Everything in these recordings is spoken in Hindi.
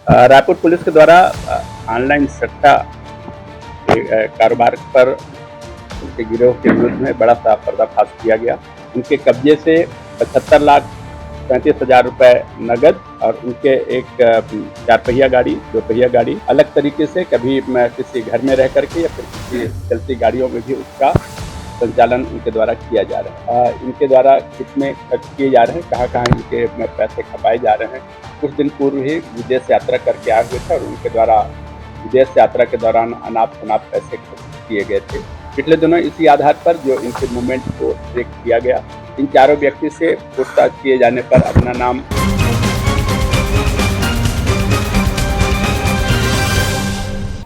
रायपुर पुलिस के द्वारा ऑनलाइन सट्टा कारोबार पर उनके गिरोह के विरुद्ध में बड़ा सा पर्दाफाश किया गया। उनके कब्जे से 75,35,000 रुपए नगद और उनके एक 4 पहिया गाड़ी, 2 पहिया गाड़ी अलग तरीके से कभी किसी घर में रह करके या फिर किसी चलती गाड़ियों में भी उसका संचालन उनके द्वारा किया जा रहा है। इनके द्वारा कितने खर्च किए जा रहे हैं, कहाँ इनके पैसे खपाए जा रहे हैं। कुछ दिन पूर्व ही विदेश यात्रा करके आए हुए थे और उनके द्वारा विदेश यात्रा के दौरान अनाप-शनाप पैसे खर्च किए गए थे। पिछले दिनों इसी आधार पर जो इनके मूवमेंट को ट्रैक किया गया, इन चारों व्यक्ति से पूछताछ किए जाने पर अपना नाम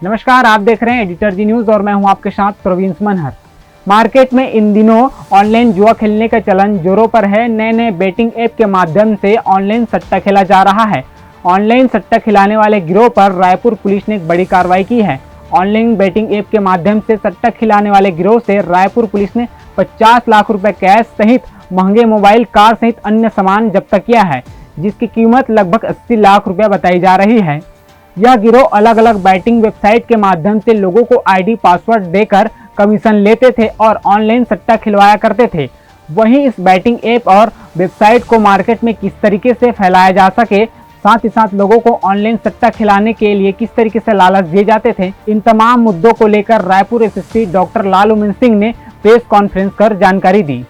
नमस्कार, आप देख रहे हैं एडिटर जी न्यूज और मैं हूं आपके साथ प्रवीण मनहर। मार्केट में इन दिनों ऑनलाइन जुआ खेलने का चलन जोरों पर है। नए नए बेटिंग ऐप के माध्यम से ऑनलाइन सट्टा खेला जा रहा है। ऑनलाइन सट्टा खिलाने वाले गिरोह पर रायपुर पुलिस ने एक बड़ी कार्रवाई की है। ऑनलाइन बेटिंग ऐप के माध्यम से सट्टा खिलाने वाले गिरोह से रायपुर पुलिस ने 50 लाख रुपए कैश सहित महंगे मोबाइल, कार सहित अन्य सामान जब्त किया है, जिसकी कीमत लगभग 80 लाख रुपए बताई जा रही है। यह गिरोह अलग अलग बैटिंग वेबसाइट के माध्यम से लोगों को आईडी पासवर्ड देकर कमीशन लेते थे और ऑनलाइन सट्टा खिलवाया करते थे। वहीं इस बैटिंग ऐप और वेबसाइट को मार्केट में किस तरीके से फैलाया जा सके, साथ ही साथ लोगों को ऑनलाइन सट्टा खिलाने के लिए किस तरीके से लालच दिए जाते थे, इन तमाम मुद्दों को लेकर Raipur SSP doctor Lalu mean Singh ने प्रेस कॉन्फ्रेंस कर जानकारी दी।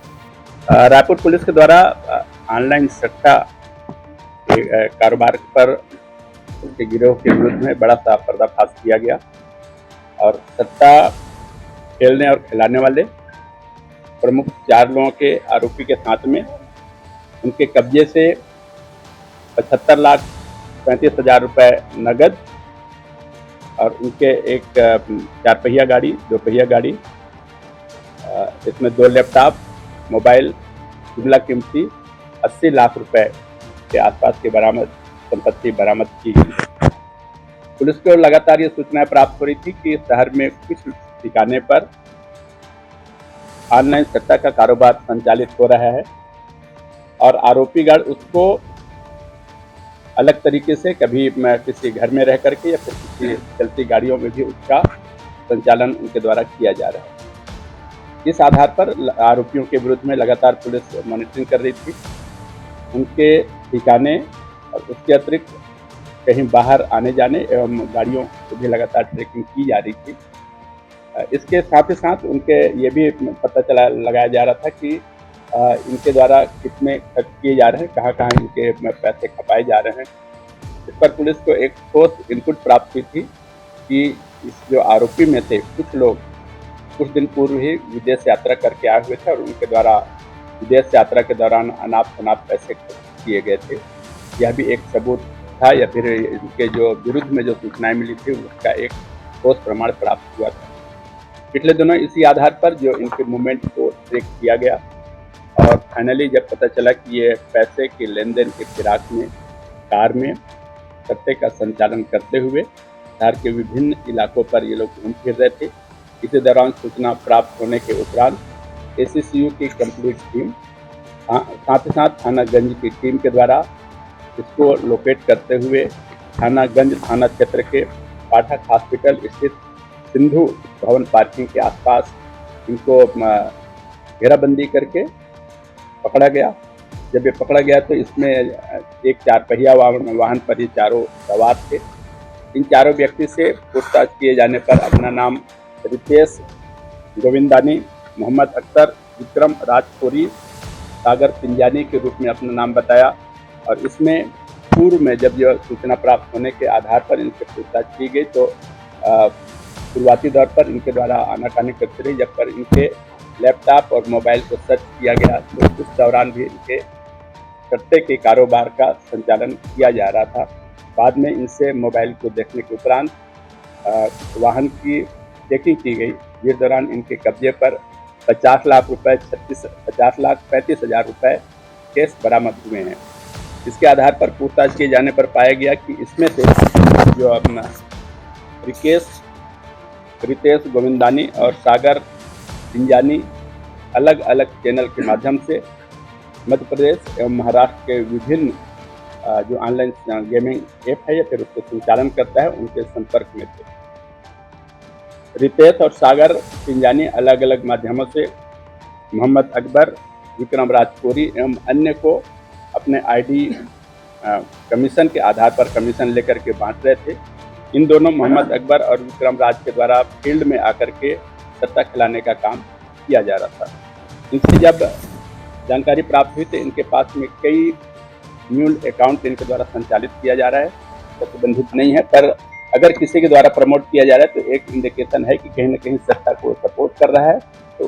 रायपुर पुलिस के द्वारा ऑनलाइन सट्टा कारोबार पर उनके गिरोह के विरुद्ध में बड़ा सा पर्दाफाश किया गया और सट्टा खेलने और खिलाने वाले प्रमुख 4 लोगों के आरोपी के साथ में उनके कब्जे से 75,35,000 रुपए नगद और उनके एक 4 पहिया गाड़ी, 2 पहिया गाड़ी, इसमें 2 लैपटॉप, मोबाइल, जुमला कीमती 80 लाख रुपए के आसपास की संपत्ति बरामद की गई। पुलिस को लगातार ये सूचनाएं प्राप्त हो रही थी कि शहर में कुछ ठिकाने पर ऑनलाइन सट्टा का कारोबार संचालित हो रहा है और आरोपीगण उसको अलग तरीके से कभी किसी घर में रह करके या फिर किसी चलती गाड़ियों में भी उसका संचालन उनके द्वारा किया जा रहा है। इस आधार पर आरोपियों के विरुद्ध में लगातार पुलिस मॉनिटरिंग कर रही थी। उनके ठिकाने और उसके अतिरिक्त कहीं बाहर आने जाने एवं गाड़ियों को भी लगातार ट्रैकिंग की जा रही थी। इसके साथ ही साथ उनके ये भी पता लगाया जा रहा था कि इनके द्वारा कितने खर्च किए जा रहे हैं, कहाँ इनके पैसे खपाए जा रहे हैं। इस पर पुलिस को एक ठोस इनपुट प्राप्त हुई थी कि इस जो आरोपी में थे कुछ लोग कुछ दिन पूर्व ही विदेश यात्रा करके आए हुए थे और उनके द्वारा विदेश यात्रा के दौरान अनाप-शनाप पैसे खर्च किए गए थे। यह भी एक सबूत था या फिर इनके जो विरुद्ध में जो सूचनाएं मिली थी उसका एक ठोस प्रमाण प्राप्त हुआ था। पिछले दिनों इसी आधार पर जो इनके मूवमेंट को ट्रैक किया गया और फाइनली जब पता चला कि ये पैसे के लेन देन के फिराक में कार में सट्टे का संचालन करते हुए शहर के विभिन्न इलाकों पर ये लोग घूम फिर रहे थे। इसी दौरान सूचना प्राप्त होने के उपरांत एसीसीयू की कंप्लीट टीम, साथ ही साथ थानागंज की टीम के द्वारा इसको लोकेट करते हुए थानागंज थाना क्षेत्र के पाठक हॉस्पिटल स्थित सिंधु भवन पार्किंग के आसपास इनको घेराबंदी करके पकड़ा गया। जब ये पकड़ा गया तो इसमें एक 4 पहिया वाहन पर ही चारों सवार थे। इन चारों व्यक्ति से पूछताछ किए जाने पर अपना नाम रितेश गोविंदानी, मोहम्मद अख्तर, विक्रम राजपुरी, सागर पिंजानी के रूप में अपना नाम बताया और इसमें पूर्व में जब यह सूचना प्राप्त होने के आधार पर इनसे पूछताछ की गई तो शुरुआती दौर पर इनके द्वारा आनाकानी करते रही। जब पर इनके लैपटॉप और मोबाइल को सर्च किया गया तो उस दौरान भी इनके सट्टे के कारोबार का संचालन किया जा रहा था। बाद में इनसे मोबाइल को देखने के उपरांत वाहन की चेकिंग की गई, जिस दौरान इनके कब्जे पर 50 लाख रुपए 50,35,000 रुपए कैश बरामद हुए हैं। इसके आधार पर पूछताछ किए जाने पर पाया गया कि इसमें से जो अपना रितेश गोविंदानी और सागर पिंजानी अलग अलग चैनल के माध्यम से मध्य प्रदेश एवं महाराष्ट्र के विभिन्न जो ऑनलाइन गेमिंग ऐप है या फिर उसको संचालन करता है उनके संपर्क में थे। रितेश और सागर पिंजानी अलग अलग माध्यमों से मोहम्मद अकबर, विक्रम राजपुरी एवं अन्य को अपने आईडी कमीशन के आधार पर कमीशन लेकर के बांट रहे थे। इन दोनों मोहम्मद अकबर और विक्रम राज के द्वारा फील्ड में आकर के सट्टा खिलाने का काम किया जा रहा था। इनसे जब जानकारी प्राप्त हुई तो इनके पास में कई म्यूल अकाउंट इनके द्वारा संचालित किया जा रहा है, प्रतिबंधित नहीं है, पर अगर किसी के द्वारा प्रमोट किया जा रहा है तो एक इंडिकेशन है कि कहीं ना कहीं सट्टा को सपोर्ट कर रहा है। तो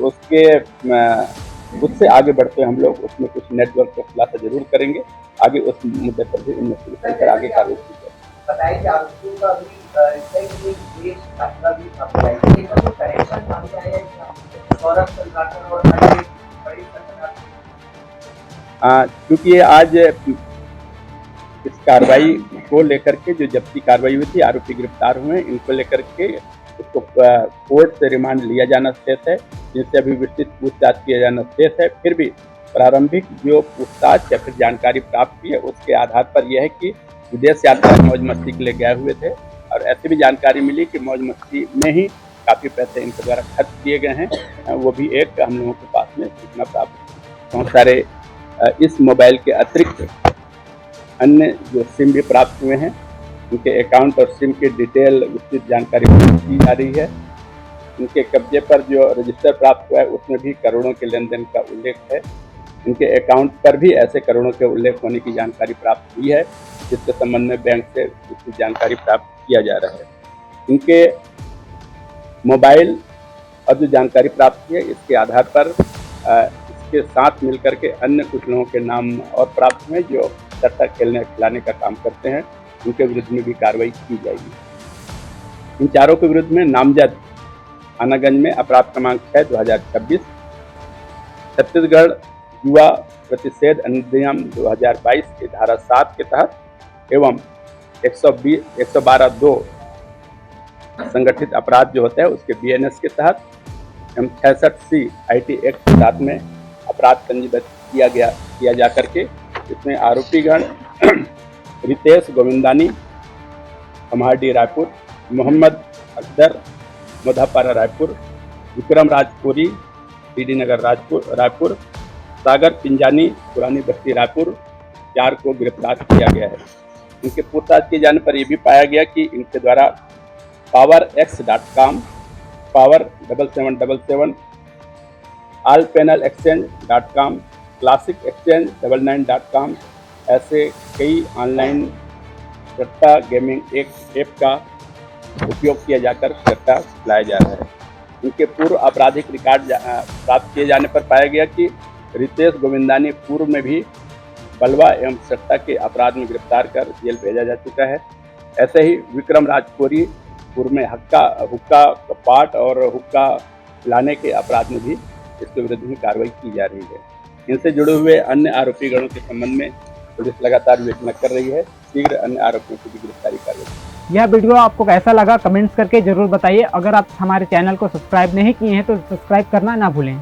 उससे आगे बढ़ते हम लोग उसमें कुछ नेटवर्क का खुलासा जरूर करेंगे। आगे उस मुद्दे पर भी इन्वेस्टिगेशन कर आगे कार्रवाई की जाए। बताइए कि आरोपियों का अभी देश घटना भी सामने आई है, इसका कोई कनेक्शन सामने आया है सौरभ संगठन और अन्य बड़ी संगठन? क्योंकि आज इस कार्रवाई को लेकर के जो जब्ती कार्रवाई हुई थी, आरोपी गिरफ्तार हुए, इनको लेकर के उसको कोर्ट से रिमांड लिया जाना शेष है, जिनसे अभी विस्तृत पूछताछ किया जाना शेष है। फिर भी प्रारंभिक जो पूछताछ या फिर जानकारी प्राप्त की है उसके आधार पर यह है कि विदेश यात्रा मौज मस्ती के लिए गए हुए थे और ऐसी भी जानकारी मिली कि मौज मस्ती में ही काफ़ी पैसे इनके द्वारा खर्च किए गए हैं। वो भी एक हम लोगों के पास में सूचना प्राप्त। बहुत सारे इस मोबाइल के अतिरिक्त अन्य जो सिम भी प्राप्त हुए हैं, उनके अकाउंट और सिम की डिटेल विस्तृत जानकारी की जा रही है। उनके कब्जे पर जो रजिस्टर प्राप्त हुआ है उसमें भी करोड़ों के लेन देन का उल्लेख है। इनके अकाउंट पर भी ऐसे करोड़ों के उल्लेख होने की जानकारी प्राप्त हुई है, जिसके संबंध में बैंक से विस्तृत जानकारी प्राप्त किया जा रहा है। इनके मोबाइल और जो जानकारी प्राप्त की है इसके आधार पर इसके साथ मिलकर के अन्य कुछ लोगों के नाम और प्राप्त हुए जो सट्टा खेलने खिलाने का काम करते हैं, उनके विरुद्ध में भी कार्रवाई की जाएगी। इन चारों के विरुद्ध में नामजद थानागंज में अपराध क्रमांक 6/2026, छत्तीसगढ़ युवा प्रतिषेध अधिनियम 2022 की धारा 7 के तहत एवं 112(2) संगठित अपराध जो होता है उसके BNS के तहत एवं 66C IT एक्ट के साथ में अपराध पंजीबद्ध किया जा करके इसमें आरोपीगण रितेश गोविंदानी खम्हारडी रायपुर, मोहम्मद अकबर मोधापारा रायपुर, विक्रम राजपुरी DD नगर रायपुर, सागर पिंजानी पुरानी बस्ती रायपुर, 4 को गिरफ्तार किया गया है। इनके पूछताछ किए जाने पर यह भी पाया गया कि इनके द्वारा powerx.com, power7777, allpanelexchange.com, classicexchange99.com ऐसे कई ऑनलाइन सट्टा गेमिंग ऐप का उपयोग किया जाकर सट्टा खिलाया जा रहा है। इनके पूर्व आपराधिक रिकॉर्ड प्राप्त किए जाने पर पाया गया कि रितेश गोविंदानी पूर्व में भी बलवा एवं सट्टा के अपराध में गिरफ्तार कर जेल भेजा जा चुका है। ऐसे ही विक्रम राजपुरी पूर्व में हुक्का कपाट और हुक्का लाने के अपराध में भी इसके विरुद्ध में कार्रवाई की जा रही है। इनसे जुड़े हुए अन्य आरोपीगणों के संबंध में पुलिस लगातार विवेचना कर रही है। शीघ्र अन्य आरोपियों की भी गिरफ्तारी कर रही है। यह वीडियो आपको कैसा लगा कमेंट्स करके जरूर बताइए। अगर आप हमारे चैनल को सब्सक्राइब नहीं किए हैं तो सब्सक्राइब करना ना भूलें।